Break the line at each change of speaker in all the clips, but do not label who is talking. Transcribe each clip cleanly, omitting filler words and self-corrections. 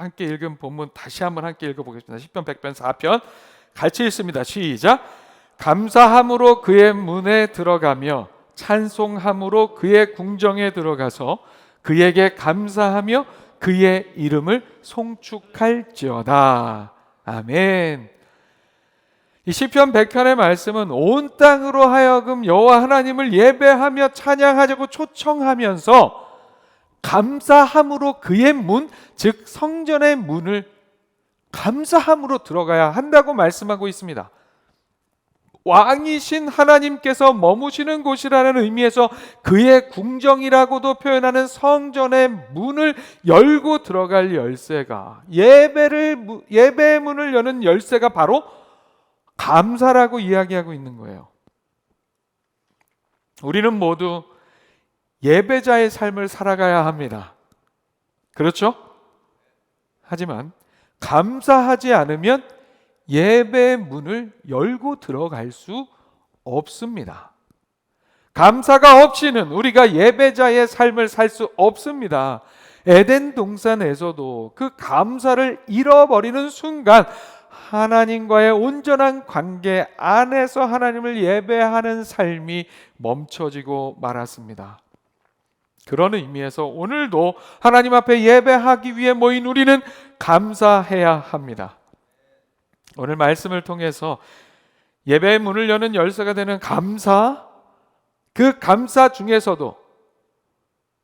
함께 읽은 본문 다시 한번 함께 읽어보겠습니다. 시편 100편 4편 같이 읽습니다. 시작. 감사함으로 그의 문에 들어가며 찬송함으로 그의 궁정에 들어가서 그에게 감사하며 그의 이름을 송축할지어다. 아멘. 이 시편 100편의 말씀은 온 땅으로 하여금 여호와 하나님을 예배하며 찬양하자고 초청하면서 감사함으로 그의 문, 즉 성전의 문을 감사함으로 들어가야 한다고 말씀하고 있습니다. 왕이신 하나님께서 머무시는 곳이라는 의미에서 그의 궁정이라고도 표현하는 성전의 문을 열고 들어갈 열쇠가, 예배의 문을 여는 열쇠가 바로 감사라고 이야기하고 있는 거예요. 우리는 모두 예배자의 삶을 살아가야 합니다. 그렇죠? 하지만 감사하지 않으면 예배의 문을 열고 들어갈 수 없습니다. 감사가 없이는 우리가 예배자의 삶을 살 수 없습니다. 에덴 동산에서도 그 감사를 잃어버리는 순간 하나님과의 온전한 관계 안에서 하나님을 예배하는 삶이 멈춰지고 말았습니다. 그런 의미에서 오늘도 하나님 앞에 예배하기 위해 모인 우리는 감사해야 합니다. 오늘 말씀을 통해서 예배의 문을 여는 열쇠가 되는 감사, 그 감사 중에서도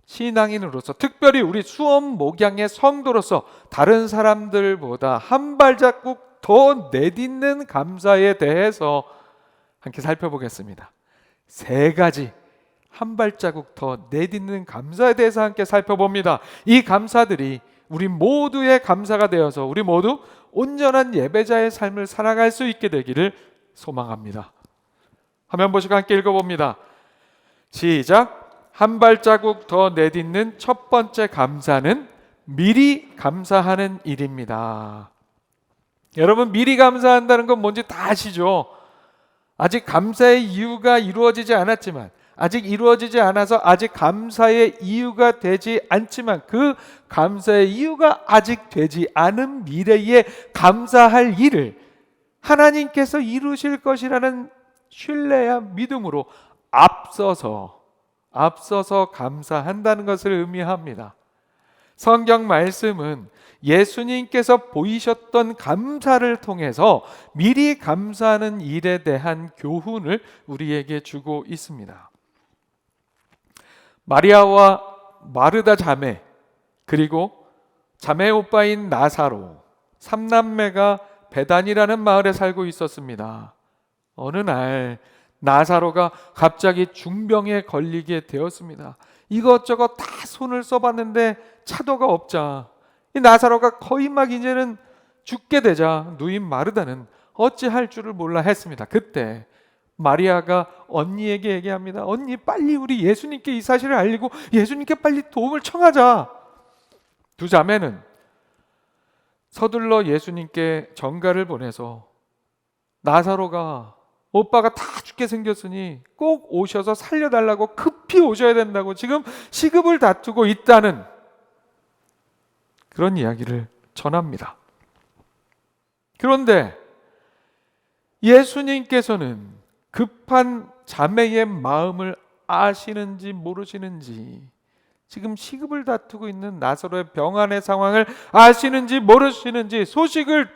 신앙인으로서, 특별히 우리 수원 목양의 성도로서 다른 사람들보다 한 발자국 더 내딛는 감사에 대해서 함께 살펴보겠습니다. 세 가지 한 발자국 더 내딛는 감사에 대해서 함께 살펴봅니다. 이 감사들이 우리 모두의 감사가 되어서 우리 모두 온전한 예배자의 삶을 살아갈 수 있게 되기를 소망합니다. 화면 보시고 함께 읽어봅니다. 시작. 한 발자국 더 내딛는 첫 번째 감사는 미리 감사하는 일입니다. 여러분, 미리 감사한다는 건 뭔지 다 아시죠? 아직 감사의 이유가 이루어지지 않았지만, 아직 이루어지지 않아서 아직 감사의 이유가 되지 않지만, 그 감사의 이유가 아직 되지 않은 미래에 감사할 일을 하나님께서 이루실 것이라는 신뢰와 믿음으로 앞서서 감사한다는 것을 의미합니다. 성경 말씀은 예수님께서 보이셨던 감사를 통해서 미리 감사하는 일에 대한 교훈을 우리에게 주고 있습니다. 마리아와 마르다 자매, 그리고 자매 오빠인 나사로, 삼남매가 베단이라는 마을에 살고 있었습니다. 어느 날 나사로가 갑자기 중병에 걸리게 되었습니다. 이것저것 다 손을 써봤는데 차도가 없자 이 나사로가 거의 막 이제는 죽게 되자 누인 마르다는 어찌할 줄을 몰라 했습니다. 그때 마리아가 언니에게 얘기합니다. 언니, 빨리 우리 예수님께 이 사실을 알리고 예수님께 빨리 도움을 청하자. 두 자매는 서둘러 예수님께 전가를 보내서 나사로가 오빠가 다 죽게 생겼으니 꼭 오셔서 살려달라고, 급히 오셔야 된다고, 지금 시급을 다투고 있다는 그런 이야기를 전합니다. 그런데 예수님께서는 급한 자매의 마음을 아시는지 모르시는지, 지금 시급을 다투고 있는 나사로의 병환의 상황을 아시는지 모르시는지, 소식을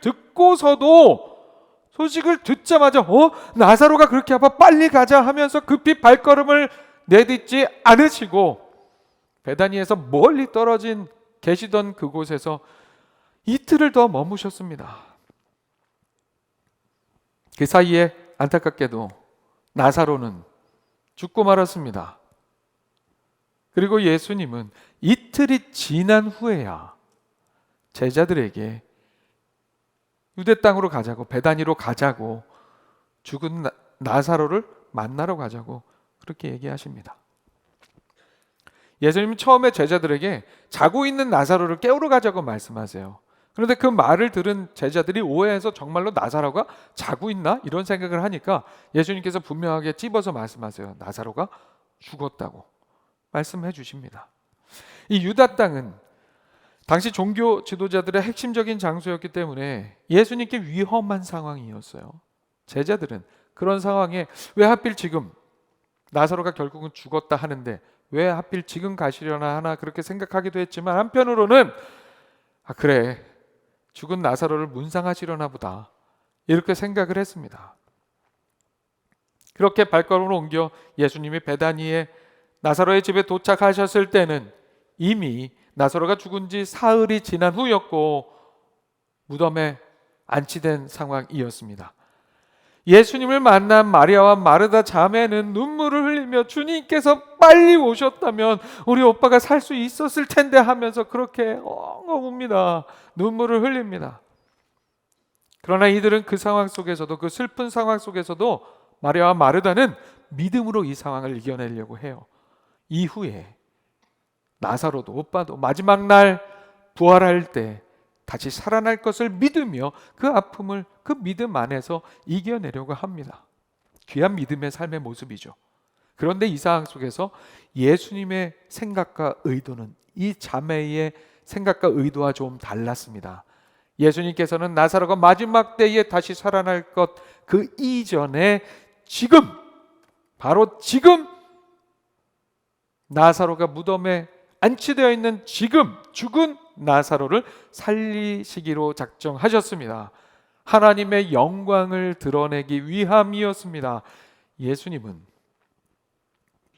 듣자마자 나사로가 그렇게 아파, 빨리 가자 하면서 급히 발걸음을 내딛지 않으시고 베다니에서 멀리 떨어진 계시던 그곳에서 이틀을 더 머무셨습니다. 그 사이에 안타깝게도 나사로는 죽고 말았습니다. 그리고 예수님은 이틀이 지난 후에야 제자들에게 유대 땅으로 가자고, 베다니로 가자고, 죽은 나사로를 만나러 가자고 그렇게 얘기하십니다. 예수님은 처음에 제자들에게 자고 있는 나사로를 깨우러 가자고 말씀하세요. 그런데 그 말을 들은 제자들이 오해해서 정말로 나사로가 자고 있나? 이런 생각을 하니까 예수님께서 분명하게 찝어서 말씀하세요. 나사로가 죽었다고 말씀해 주십니다. 이 유다 땅은 당시 종교 지도자들의 핵심적인 장소였기 때문에 예수님께 위험한 상황이었어요. 제자들은 그런 상황에 왜 하필 지금, 나사로가 결국은 죽었다 하는데 왜 하필 지금 가시려나 하나 그렇게 생각하기도 했지만, 한편으로는 그래, 죽은 나사로를 문상하시려나 보다, 이렇게 생각을 했습니다. 그렇게 발걸음을 옮겨 예수님이 베다니에 나사로의 집에 도착하셨을 때는 이미 나사로가 죽은 지 사흘이 지난 후였고 무덤에 안치된 상황이었습니다. 예수님을 만난 마리아와 마르다 자매는 눈물을 흘리며 주님께서 빨리 오셨다면 우리 오빠가 살 수 있었을 텐데 하면서 그렇게 엉엉 웁니다. 눈물을 흘립니다. 그러나 이들은 그 상황 속에서도, 그 슬픈 상황 속에서도 마리아와 마르다는 믿음으로 이 상황을 이겨내려고 해요. 이후에 나사로도 오빠도 마지막 날 부활할 때 다시 살아날 것을 믿으며 그 아픔을 그 믿음 안에서 이겨내려고 합니다. 귀한 믿음의 삶의 모습이죠. 그런데 이 상황 속에서 예수님의 생각과 의도는 이 자매의 생각과 의도와 좀 달랐습니다. 예수님께서는 나사로가 마지막 때에 다시 살아날 것 그 이전에 지금, 바로 지금 나사로가 무덤에 안치되어 있는 지금 죽은 나사로를 살리시기로 작정하셨습니다. 하나님의 영광을 드러내기 위함이었습니다. 예수님은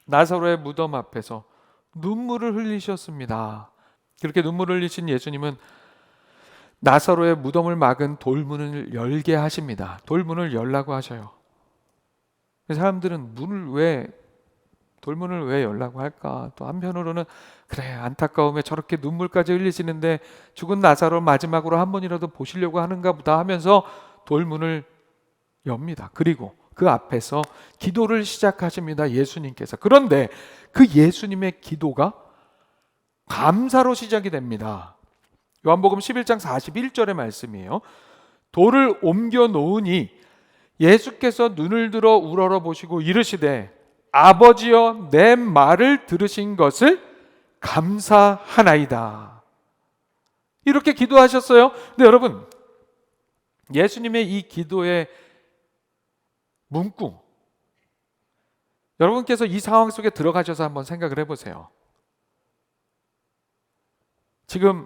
나사로의 무덤 앞에서 눈물을 흘리셨습니다. 그렇게 눈물을 흘리신 예수님은 나사로의 무덤을 막은 돌문을 열게 하십니다. 돌문을 열라고 하셔요. 사람들은 돌문을 왜 열라고 할까? 또 한편으로는 그래, 안타까움에 저렇게 눈물까지 흘리시는데 죽은 나사로 마지막으로 한 번이라도 보시려고 하는가 보다 하면서 돌문을 엽니다. 그리고 그 앞에서 기도를 시작하십니다. 예수님께서. 그런데 그 예수님의 기도가 감사로 시작이 됩니다. 요한복음 11장 41절의 말씀이에요. 돌을 옮겨 놓으니 예수께서 눈을 들어 우러러 보시고 이르시되 아버지여 내 말을 들으신 것을 감사하나이다. 이렇게 기도하셨어요. 근데 여러분, 예수님의 이 기도의 문구, 여러분께서 이 상황 속에 들어가셔서 한번 생각을 해보세요. 지금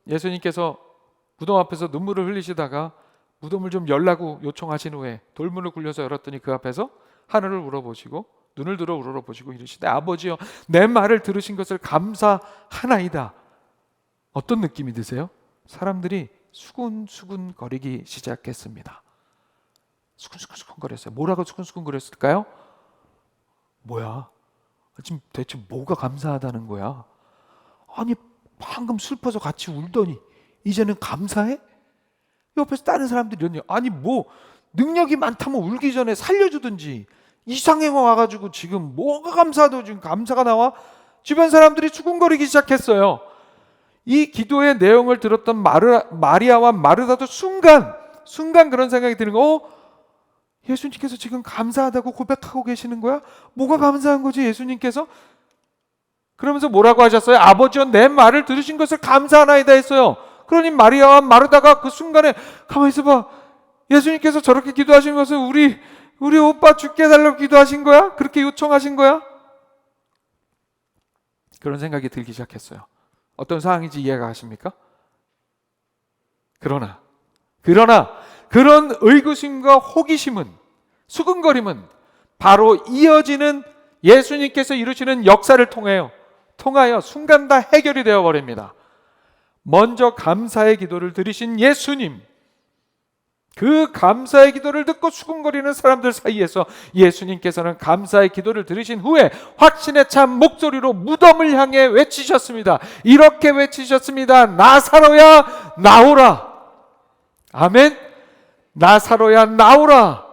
예수님께서 무덤 앞에서 눈물을 흘리시다가 무덤을 좀 열라고 요청하신 후에 돌문을 굴려서 열었더니 그 앞에서 하늘을 우러보시고 눈을 들어 우러러보시고 이르시되 아버지여 내 말을 들으신 것을 감사하나이다. 어떤 느낌이 드세요? 사람들이 수군수군 거리기 시작했습니다. 수군수군 거렸어요. 뭐라고 수군수군 거렸을까요? 뭐야? 지금 대체 뭐가 감사하다는 거야? 아니 방금 슬퍼서 같이 울더니 이제는 감사해? 옆에서 다른 사람들이 이러냐? 아니 뭐 능력이 많다면 울기 전에 살려주든지, 이상해가 와가지고 지금 뭐가 감사하다고 지금 감사가 나와? 주변 사람들이 수군거리기 시작했어요. 이 기도의 내용을 들었던 마리아와 마르다도 순간 그런 생각이 드는 거. 예수님께서 지금 감사하다고 고백하고 계시는 거야? 뭐가 감사한 거지 예수님께서? 그러면서 뭐라고 하셨어요? 아버지여 내 말을 들으신 것을 감사하나이다 했어요. 그러니 마리아와 마르다가 그 순간에 가만히 있어봐, 예수님께서 저렇게 기도하신 것을 우리 오빠 죽게 해달라고 기도하신 거야? 그렇게 요청하신 거야? 그런 생각이 들기 시작했어요. 어떤 상황인지 이해가 가십니까? 그러나 그런 의구심과 호기심은, 수근거림은 바로 이어지는 예수님께서 이루시는 역사를 통하여 순간 다 해결이 되어버립니다. 먼저 감사의 기도를 드리신 예수님, 그 감사의 기도를 듣고 수군거리는 사람들 사이에서 예수님께서는 감사의 기도를 들으신 후에 확신에 찬 목소리로 무덤을 향해 외치셨습니다. 이렇게 외치셨습니다. 나사로야 나오라. 아멘. 나사로야 나오라.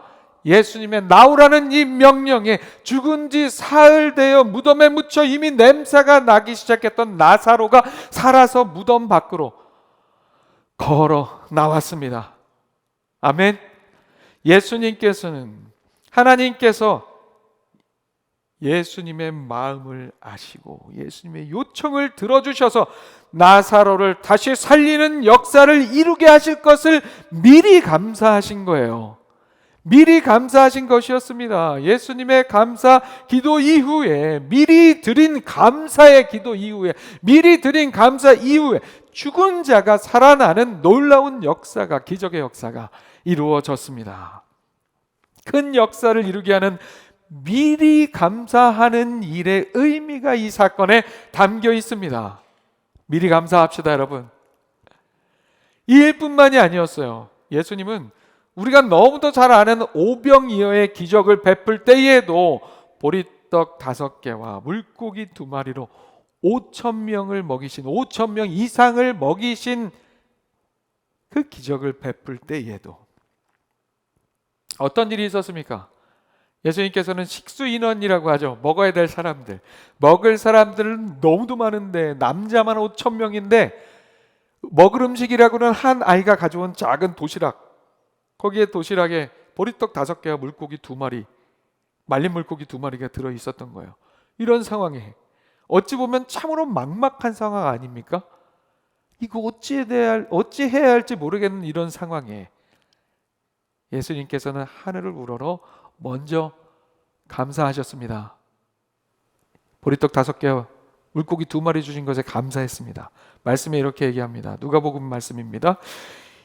예수님의 나오라는 이 명령에 죽은 지 사흘 되어 무덤에 묻혀 이미 냄새가 나기 시작했던 나사로가 살아서 무덤 밖으로 걸어 나왔습니다. 아멘. 예수님께서는, 하나님께서 예수님의 마음을 아시고 예수님의 요청을 들어주셔서 나사로를 다시 살리는 역사를 이루게 하실 것을 미리 감사하신 거예요. 미리 감사하신 것이었습니다. 예수님의 감사 기도 이후에, 미리 드린 감사의 기도 이후에, 미리 드린 감사 이후에 죽은 자가 살아나는 놀라운 역사가, 기적의 역사가 이루어졌습니다. 큰 역사를 이루게 하는 미리 감사하는 일의 의미가 이 사건에 담겨 있습니다. 미리 감사합시다, 여러분. 이 일뿐만이 아니었어요. 예수님은 우리가 너무도 잘 아는 오병이어의 기적을 베풀 때에도 보리떡 5개와 물고기 2마리로 5,000명을 먹이신, 5,000명 이상을 먹이신 그 기적을 베풀 때에도 어떤 일이 있었습니까? 예수님께서는 식수 인원이라고 하죠. 먹어야 될 사람들, 먹을 사람들은 너무도 많은데 남자만 5,000명인데 먹을 음식이라고는 한 아이가 가져온 작은 도시락, 거기에 도시락에 보리떡 5개와 물고기 2마리, 말린 물고기 2마리가 들어있었던 거예요. 이런 상황에 어찌 보면 참으로 막막한 상황 아닙니까? 이거 어찌해야 할지 모르겠는 이런 상황에 예수님께서는 하늘을 우러러 먼저 감사하셨습니다. 보리떡 5개와 물고기 2마리 주신 것에 감사했습니다. 말씀에 이렇게 얘기합니다. 누가복음 말씀입니다.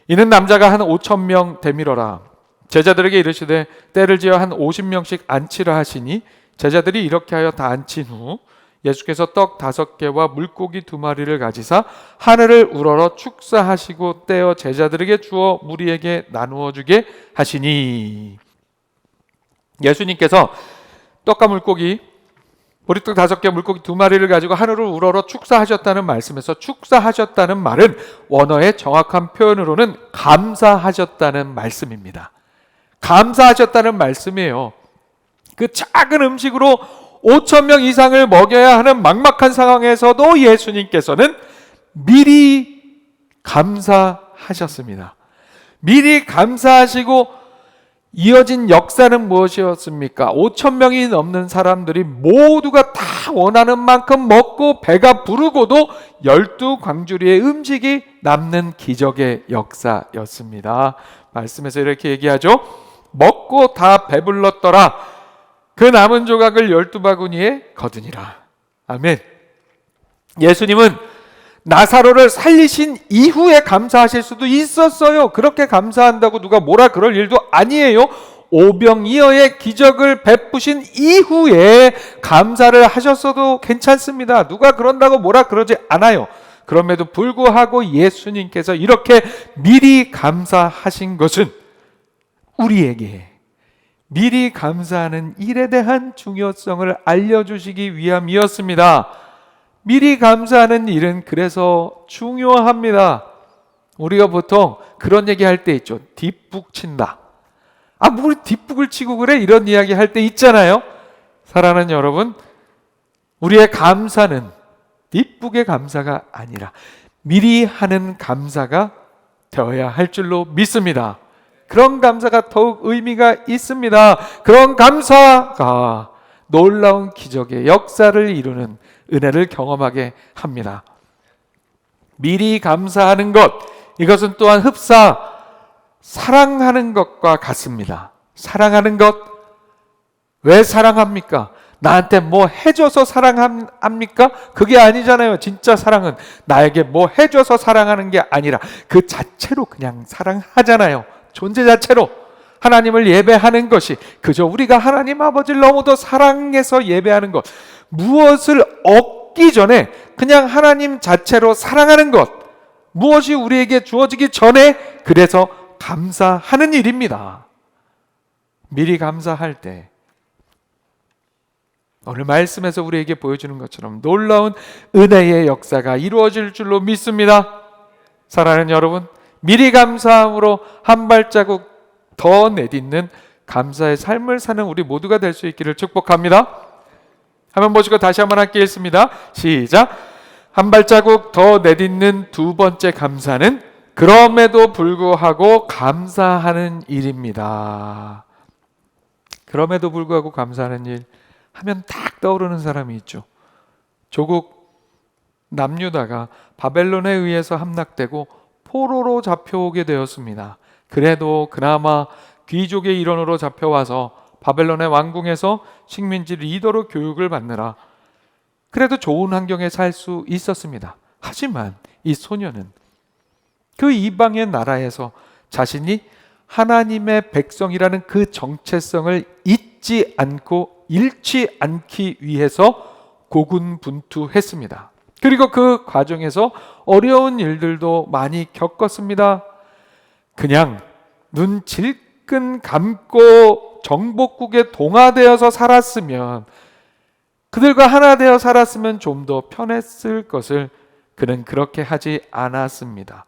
이는 남자가 한 5,000명 되밀어라. 제자들에게 이르시되 때를 지어 한 50명씩 앉히라 하시니 제자들이 이렇게 하여 다 앉힌 후 예수께서 떡 5개와 물고기 2마리를 가지사 하늘을 우러러 축사하시고 떼어 제자들에게 주어 무리에게 나누어 주게 하시니. 예수님께서 떡과 물고기, 보리떡 5개, 물고기 2마리를 가지고 하늘을 우러러 축사하셨다는 말씀에서 축사하셨다는 말은 원어의 정확한 표현으로는 감사하셨다는 말씀입니다. 감사하셨다는 말씀이에요. 그 작은 음식으로 5,000명 이상을 먹여야 하는 막막한 상황에서도 예수님께서는 미리 감사하셨습니다. 미리 감사하시고 이어진 역사는 무엇이었습니까? 5,000명이 넘는 사람들이 모두가 다 원하는 만큼 먹고 배가 부르고도 12광주리의 음식이 남는 기적의 역사였습니다. 말씀에서 이렇게 얘기하죠. 먹고 다 배불렀더라. 그 남은 조각을 12바구니에 거두니라. 아멘. 예수님은 나사로를 살리신 이후에 감사하실 수도 있었어요. 그렇게 감사한다고 누가 뭐라 그럴 일도 아니에요. 오병이어의 기적을 베푸신 이후에 감사를 하셨어도 괜찮습니다. 누가 그런다고 뭐라 그러지 않아요. 그럼에도 불구하고 예수님께서 이렇게 미리 감사하신 것은 우리에게 미리 감사하는 일에 대한 중요성을 알려주시기 위함이었습니다. 미리 감사하는 일은 그래서 중요합니다. 우리가 보통 그런 얘기 할 때 있죠. 뒷북 친다. 뭐 우리 뒷북을 치고 그래? 이런 이야기 할 때 있잖아요. 사랑하는 여러분, 우리의 감사는 뒷북의 감사가 아니라 미리 하는 감사가 되어야 할 줄로 믿습니다. 그런 감사가 더욱 의미가 있습니다. 그런 감사가 놀라운 기적의 역사를 이루는 은혜를 경험하게 합니다. 미리 감사하는 것, 이것은 또한 흡사 사랑하는 것과 같습니다. 사랑하는 것, 왜 사랑합니까? 나한테 뭐 해줘서 사랑합니까? 그게 아니잖아요. 진짜 사랑은 나에게 뭐 해줘서 사랑하는 게 아니라 그 자체로 그냥 사랑하잖아요. 존재 자체로 하나님을 예배하는 것이 그저 우리가 하나님 아버지를 너무도 사랑해서 예배하는 것, 무엇을 얻기 전에 그냥 하나님 자체로 사랑하는 것, 무엇이 우리에게 주어지기 전에 그래서 감사하는 일입니다. 미리 감사할 때 오늘 말씀에서 우리에게 보여주는 것처럼 놀라운 은혜의 역사가 이루어질 줄로 믿습니다. 사랑하는 여러분, 미리 감사함으로 한 발자국 더 내딛는 감사의 삶을 사는 우리 모두가 될 수 있기를 축복합니다. 한번 보시고 다시 한번 함께 읽습니다. 시작. 한 발자국 더 내딛는 두 번째 감사는 그럼에도 불구하고 감사하는 일입니다. 그럼에도 불구하고 감사하는 일, 하면 딱 떠오르는 사람이 있죠. 조국 남유다가 바벨론에 의해서 함락되고 포로로 잡혀오게 되었습니다. 그래도 그나마 귀족의 일원으로 잡혀와서 바벨론의 왕궁에서 식민지 리더로 교육을 받느라 그래도 좋은 환경에 살 수 있었습니다. 하지만 이 소녀는 그 이방의 나라에서 자신이 하나님의 백성이라는 그 정체성을 잊지 않고 잃지 않기 위해서 고군분투했습니다. 그리고 그 과정에서 어려운 일들도 많이 겪었습니다. 그냥 눈 질끈 감고 정복국에 동화되어서 살았으면, 그들과 하나 되어 살았으면 좀 더 편했을 것을 그는 그렇게 하지 않았습니다.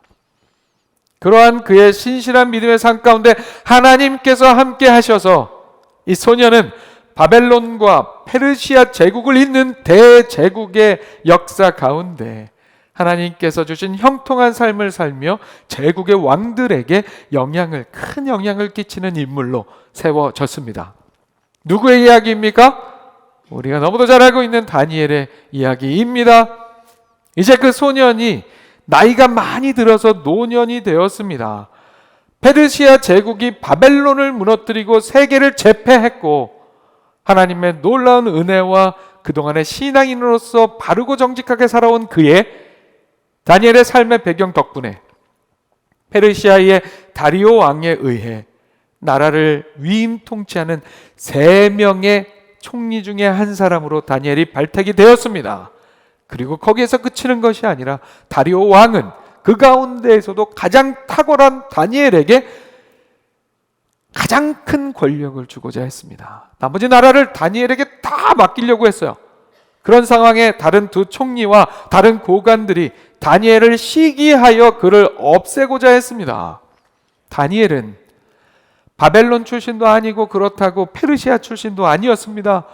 그러한 그의 신실한 믿음의 삶 가운데 하나님께서 함께 하셔서 이 소녀는 바벨론과 페르시아 제국을 잇는 대제국의 역사 가운데 하나님께서 주신 형통한 삶을 살며 제국의 왕들에게 큰 영향을 끼치는 인물로 세워졌습니다. 누구의 이야기입니까? 우리가 너무도 잘 알고 있는 다니엘의 이야기입니다. 이제 그 소년이 나이가 많이 들어서 노년이 되었습니다. 페르시아 제국이 바벨론을 무너뜨리고 세계를 제패했고 하나님의 놀라운 은혜와 그동안의 신앙인으로서 바르고 정직하게 살아온 그의 다니엘의 삶의 배경 덕분에 페르시아의 다리오 왕에 의해 나라를 위임 통치하는 3명의 총리 중에 한 사람으로 다니엘이 발탁이 되었습니다. 그리고 거기에서 그치는 것이 아니라 다리오 왕은 그 가운데에서도 가장 탁월한 다니엘에게 가장 큰 권력을 주고자 했습니다. 나머지 나라를 다니엘에게 다 맡기려고 했어요. 그런 상황에 다른 2 총리와 다른 고관들이 다니엘을 시기하여 그를 없애고자 했습니다. 다니엘은 바벨론 출신도 아니고 그렇다고 페르시아 출신도 아니었습니다.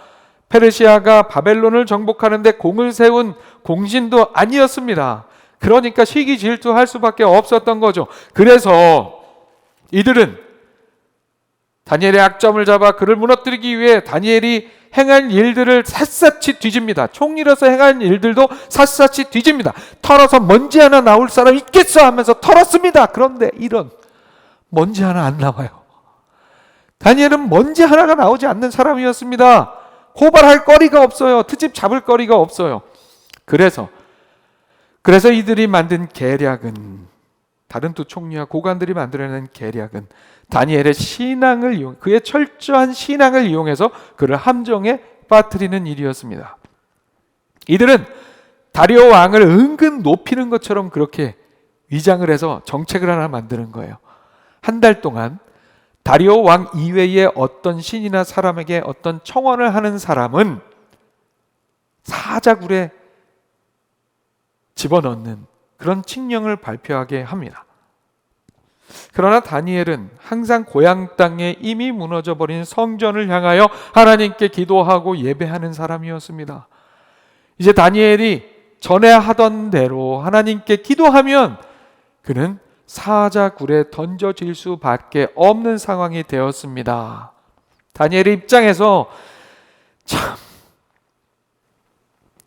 페르시아가 바벨론을 정복하는데 공을 세운 공신도 아니었습니다. 그러니까 시기 질투할 수밖에 없었던 거죠. 그래서 이들은 다니엘의 약점을 잡아 그를 무너뜨리기 위해 다니엘이 행한 일들을 샅샅이 뒤집니다. 총리로서 행한 일들도 샅샅이 뒤집니다. 털어서 먼지 하나 나올 사람 있겠어 하면서 털었습니다. 그런데 이런 먼지 하나 안 나와요. 다니엘은 먼지 하나가 나오지 않는 사람이었습니다. 고발할 거리가 없어요. 트집 잡을 거리가 없어요. 그래서 이들이 만든 계략은, 다른 2 총리와 고관들이 만들어낸 계략은 다니엘의 신앙을 그의 철저한 신앙을 이용해서 그를 함정에 빠뜨리는 일이었습니다. 이들은 다리오 왕을 은근 높이는 것처럼 그렇게 위장을 해서 정책을 하나 만드는 거예요. 한 달 동안 다리오 왕 이외의 어떤 신이나 사람에게 어떤 청원을 하는 사람은 사자굴에 집어넣는 그런 칙령을 발표하게 합니다. 그러나 다니엘은 항상 고향 땅에 이미 무너져버린 성전을 향하여 하나님께 기도하고 예배하는 사람이었습니다. 이제 다니엘이 전에 하던 대로 하나님께 기도하면 그는 사자굴에 던져질 수밖에 없는 상황이 되었습니다. 다니엘의 입장에서 참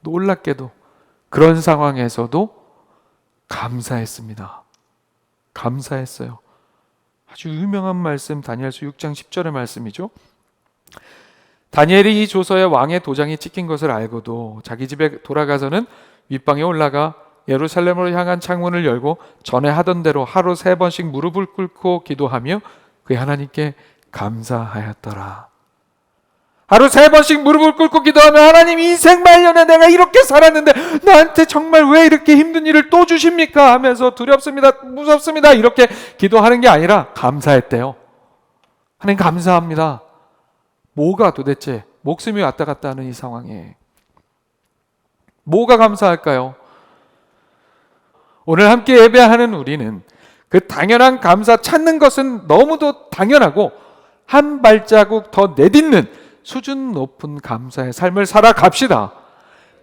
놀랍게도 그런 상황에서도 감사했습니다. 감사했어요. 아주 유명한 말씀, 다니엘서 6장 10절의 말씀이죠. 다니엘이 이 조서에 왕의 도장이 찍힌 것을 알고도 자기 집에 돌아가서는 윗방에 올라가 예루살렘으로 향한 창문을 열고 전에 하던 대로 하루 3번씩 무릎을 꿇고 기도하며 그의 하나님께 감사하였더라. 하루 3번씩 무릎을 꿇고 기도하며 하나님, 인생 말년에 내가 이렇게 살았는데 나한테 정말 왜 이렇게 힘든 일을 또 주십니까? 하면서 두렵습니다, 무섭습니다 이렇게 기도하는 게 아니라 감사했대요. 하나님 감사합니다. 뭐가 도대체 목숨이 왔다 갔다 하는 이 상황에 뭐가 감사할까요? 오늘 함께 예배하는 우리는 그 당연한 감사 찾는 것은 너무도 당연하고 한 발자국 더 내딛는 수준 높은 감사의 삶을 살아갑시다.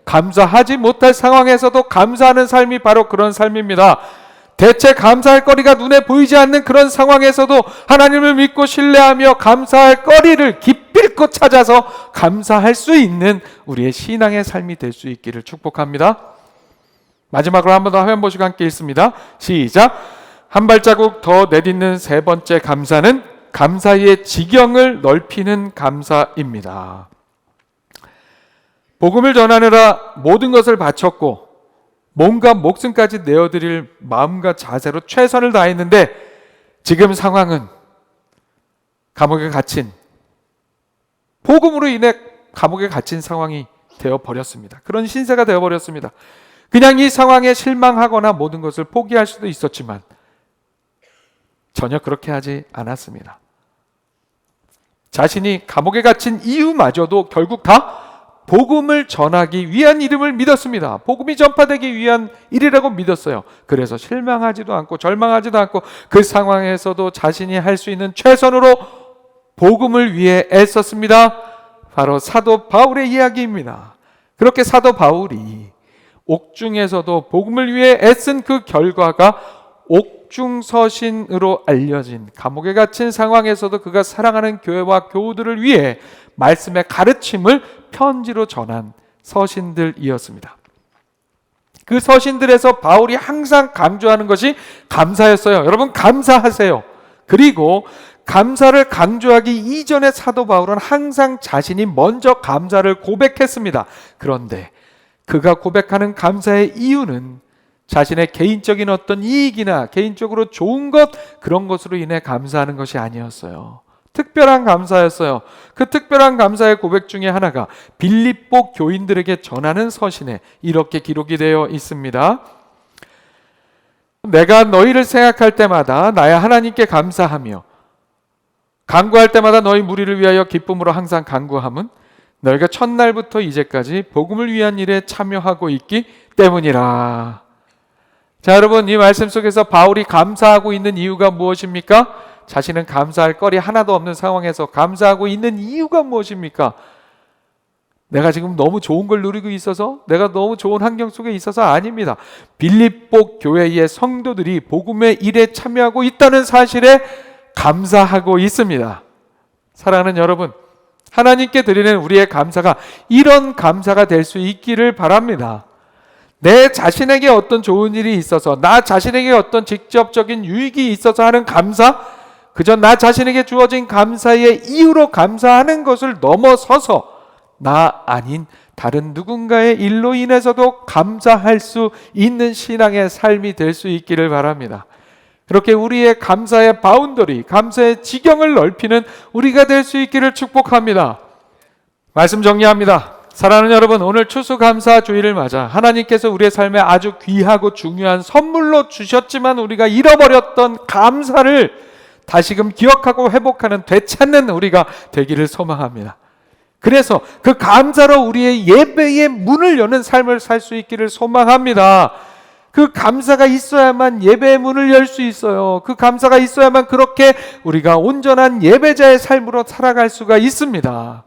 감사하지 못할 상황에서도 감사하는 삶이 바로 그런 삶입니다. 대체 감사할 거리가 눈에 보이지 않는 그런 상황에서도 하나님을 믿고 신뢰하며 감사할 거리를 기필코 찾아서 감사할 수 있는 우리의 신앙의 삶이 될 수 있기를 축복합니다. 마지막으로 한 번 더 화면 보시고 함께 읽습니다. 시작. 한 발자국 더 내딛는 세 번째 감사는 감사의 지경을 넓히는 감사입니다. 복음을 전하느라 모든 것을 바쳤고 몸과 목숨까지 내어드릴 마음과 자세로 최선을 다했는데 지금 상황은 감옥에 갇힌, 복음으로 인해 감옥에 갇힌 상황이 되어버렸습니다. 그런 신세가 되어버렸습니다. 그냥 이 상황에 실망하거나 모든 것을 포기할 수도 있었지만 전혀 그렇게 하지 않았습니다. 자신이 감옥에 갇힌 이유마저도 결국 다 복음을 전하기 위한 이름을 믿었습니다. 복음이 전파되기 위한 일이라고 믿었어요. 그래서 실망하지도 않고 절망하지도 않고 그 상황에서도 자신이 할 수 있는 최선으로 복음을 위해 애썼습니다. 바로 사도 바울의 이야기입니다. 그렇게 사도 바울이 옥중에서도 복음을 위해 애쓴 그 결과가 옥중서신으로 알려진, 감옥에 갇힌 상황에서도 그가 사랑하는 교회와 교우들을 위해 말씀의 가르침을 편지로 전한 서신들이었습니다. 그 서신들에서 바울이 항상 강조하는 것이 감사였어요. 여러분, 감사하세요. 그리고 감사를 강조하기 이전에 사도 바울은 항상 자신이 먼저 감사를 고백했습니다. 그런데 그가 고백하는 감사의 이유는 자신의 개인적인 어떤 이익이나 개인적으로 좋은 것, 그런 것으로 인해 감사하는 것이 아니었어요. 특별한 감사였어요. 그 특별한 감사의 고백 중에 하나가 빌립보 교인들에게 전하는 서신에 이렇게 기록이 되어 있습니다. 내가 너희를 생각할 때마다 나의 하나님께 감사하며 간구할 때마다 너희 무리를 위하여 기쁨으로 항상 간구함은 너희가 첫날부터 이제까지 복음을 위한 일에 참여하고 있기 때문이라. 자, 여러분, 이 말씀 속에서 바울이 감사하고 있는 이유가 무엇입니까? 자신은 감사할 거리 하나도 없는 상황에서 감사하고 있는 이유가 무엇입니까? 내가 지금 너무 좋은 걸 누리고 있어서, 내가 너무 좋은 환경 속에 있어서 아닙니다. 빌립보 교회의 성도들이 복음의 일에 참여하고 있다는 사실에 감사하고 있습니다. 사랑하는 여러분, 하나님께 드리는 우리의 감사가 이런 감사가 될 수 있기를 바랍니다. 내 자신에게 어떤 좋은 일이 있어서, 나 자신에게 어떤 직접적인 유익이 있어서 하는 감사, 그저 나 자신에게 주어진 감사의 이유로 감사하는 것을 넘어서서 나 아닌 다른 누군가의 일로 인해서도 감사할 수 있는 신앙의 삶이 될 수 있기를 바랍니다. 그렇게 우리의 감사의 바운더리, 감사의 지경을 넓히는 우리가 될 수 있기를 축복합니다. 말씀 정리합니다. 사랑하는 여러분, 오늘 추수감사주일을 맞아 하나님께서 우리의 삶에 아주 귀하고 중요한 선물로 주셨지만 우리가 잃어버렸던 감사를 다시금 기억하고 회복하는, 되찾는 우리가 되기를 소망합니다. 그래서 그 감사로 우리의 예배의 문을 여는 삶을 살 수 있기를 소망합니다. 그 감사가 있어야만 예배의 문을 열 수 있어요. 그 감사가 있어야만 그렇게 우리가 온전한 예배자의 삶으로 살아갈 수가 있습니다.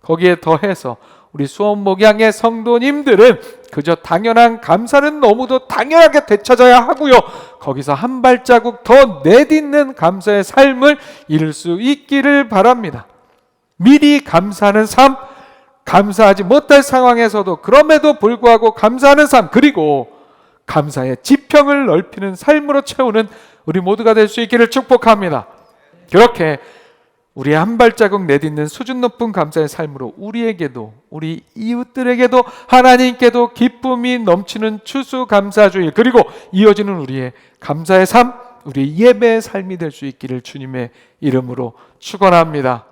거기에 더해서 우리 수원 목양의 성도님들은 그저 당연한 감사는 너무도 당연하게 되찾아야 하고요. 거기서 한 발자국 더 내딛는 감사의 삶을 이룰 수 있기를 바랍니다. 미리 감사하는 삶, 감사하지 못할 상황에서도 그럼에도 불구하고 감사하는 삶, 그리고 감사의 지평을 넓히는 삶으로 채우는 우리 모두가 될 수 있기를 축복합니다. 그렇게 우리 한 발자국 내딛는 수준 높은 감사의 삶으로 우리에게도, 우리 이웃들에게도, 하나님께도 기쁨이 넘치는 추수감사주일, 그리고 이어지는 우리의 감사의 삶, 우리의 예배의 삶이 될 수 있기를 주님의 이름으로 축원합니다.